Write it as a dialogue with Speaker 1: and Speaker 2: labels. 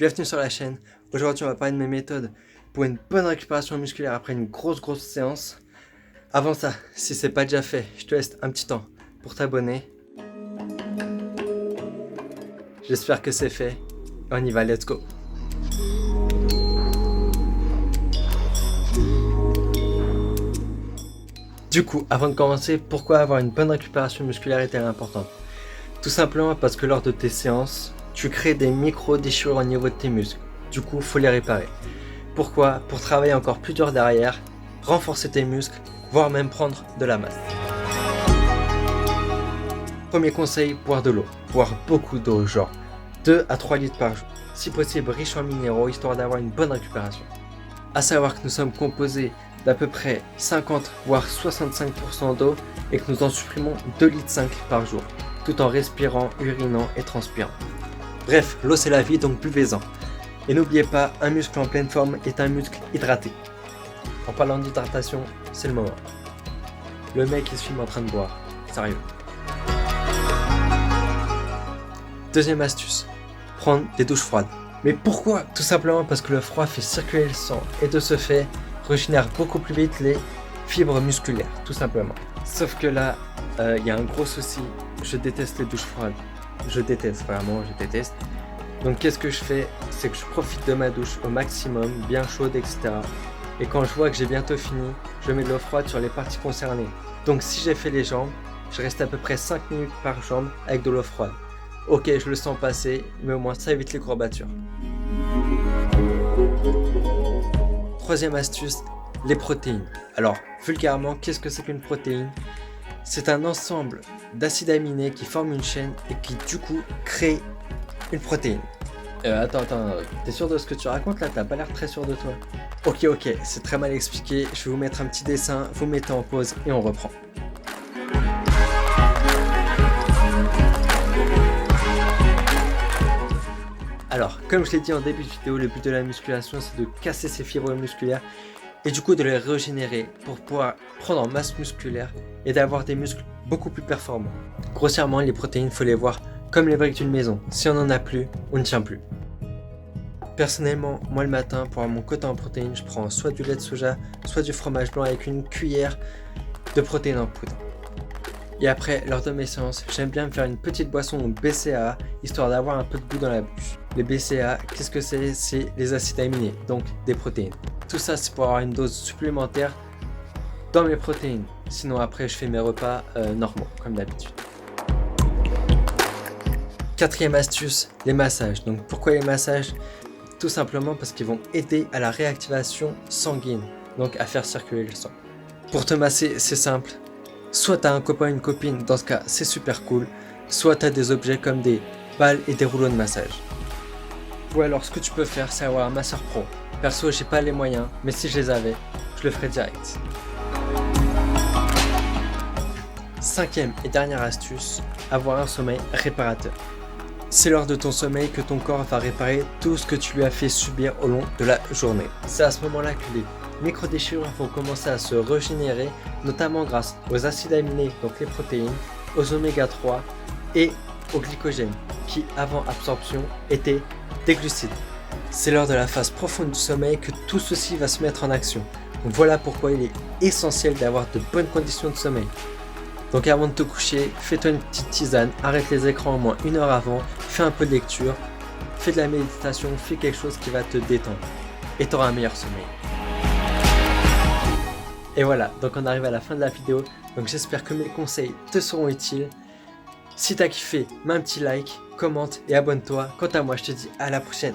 Speaker 1: Bienvenue sur la chaîne. Aujourd'hui on va parler de mes méthodes pour une bonne récupération musculaire après une grosse séance. Avant ça, si c'est pas déjà fait, je te laisse un petit temps pour t'abonner. J'espère que c'est fait. On y va, let's go. Du coup, avant de commencer, pourquoi avoir une bonne récupération musculaire est-elle importante? Tout simplement parce que lors de tes séances, tu crées des micro-déchirures au niveau de tes muscles. Du coup, il faut les réparer. Pourquoi? Pour travailler encore plus dur derrière, renforcer tes muscles, voire même prendre de la masse. Premier conseil, boire de l'eau. Boire beaucoup d'eau, genre 2 à 3 litres par jour. Si possible, riche en minéraux, histoire d'avoir une bonne récupération. A savoir que nous sommes composés d'à peu près 50 voire 65% d'eau et que nous en supprimons 2,5 litres par jour, tout en respirant, urinant et transpirant. Bref, l'eau c'est la vie, donc buvez-en. Et n'oubliez pas, un muscle en pleine forme est un muscle hydraté. En parlant d'hydratation, c'est le moment. Le mec il se filme en train de boire, sérieux. Deuxième astuce, prendre des douches froides. Mais pourquoi? Tout simplement parce que le froid fait circuler le sang et de ce fait, régénère beaucoup plus vite les fibres musculaires, tout simplement. Sauf que là, y a un gros souci, je déteste les douches froides. Je déteste, vraiment, je déteste. Donc qu'est-ce que je fais? C'est que je profite de ma douche au maximum, bien chaude, etc. Et quand je vois que j'ai bientôt fini, je mets de l'eau froide sur les parties concernées. Donc si j'ai fait les jambes, je reste à peu près 5 minutes par jambe avec de l'eau froide. Ok, je le sens passer, mais au moins ça évite les courbatures. Troisième astuce, les protéines. Alors, vulgairement, qu'est-ce que c'est qu'une protéine? C'est un ensemble d'acides aminés qui forment une chaîne et qui du coup crée une protéine. Attends, t'es sûr de ce que tu racontes là? T'as pas l'air très sûr de toi. Ok, c'est très mal expliqué, je vais vous mettre un petit dessin, vous mettez en pause et on reprend. Alors, comme je l'ai dit en début de vidéo, le but de la musculation c'est de casser ces fibres musculaires et du coup de les régénérer pour pouvoir prendre en masse musculaire et d'avoir des muscles beaucoup plus performants. Grossièrement, les protéines, faut les voir comme les briques d'une maison. Si on n'en a plus, on ne tient plus. Personnellement, moi le matin, pour avoir mon quota en protéines, je prends soit du lait de soja, soit du fromage blanc avec une cuillère de protéines en poudre. Et après, lors de mes séances, j'aime bien me faire une petite boisson au BCAA, histoire d'avoir un peu de goût dans la bouche. Les BCAA, qu'est-ce que c'est? C'est les acides aminés, donc des protéines. Tout ça, c'est pour avoir une dose supplémentaire dans mes protéines. Sinon, après, je fais mes repas normaux, comme d'habitude. Quatrième astuce, les massages. Donc, pourquoi les massages? Tout simplement parce qu'ils vont aider à la réactivation sanguine, donc à faire circuler le sang. Pour te masser, c'est simple. Soit tu as un copain, une copine, dans ce cas c'est super cool, soit tu as des objets comme des balles et des rouleaux de massage. Ou alors ce que tu peux faire c'est avoir un masseur pro. Perso j'ai pas les moyens, mais si je les avais, je le ferais direct. Cinquième et dernière astuce, avoir un sommeil réparateur. C'est lors de ton sommeil que ton corps va réparer tout ce que tu lui as fait subir au long de la journée. C'est à ce moment-là que les micro-déchirures vont commencer à se régénérer, notamment grâce aux acides aminés, donc les protéines, aux oméga 3 et au glycogène, qui avant absorption étaient des glucides. C'est lors de la phase profonde du sommeil que tout ceci va se mettre en action. Donc voilà pourquoi il est essentiel d'avoir de bonnes conditions de sommeil. Donc avant de te coucher, fais-toi une petite tisane, arrête les écrans au moins 1 heure avant, fais un peu de lecture, fais de la méditation, fais quelque chose qui va te détendre et tu auras un meilleur sommeil. Et voilà, donc on arrive à la fin de la vidéo, donc j'espère que mes conseils te seront utiles. Si t'as kiffé, mets un petit like, commente et abonne-toi. Quant à moi, je te dis à la prochaine.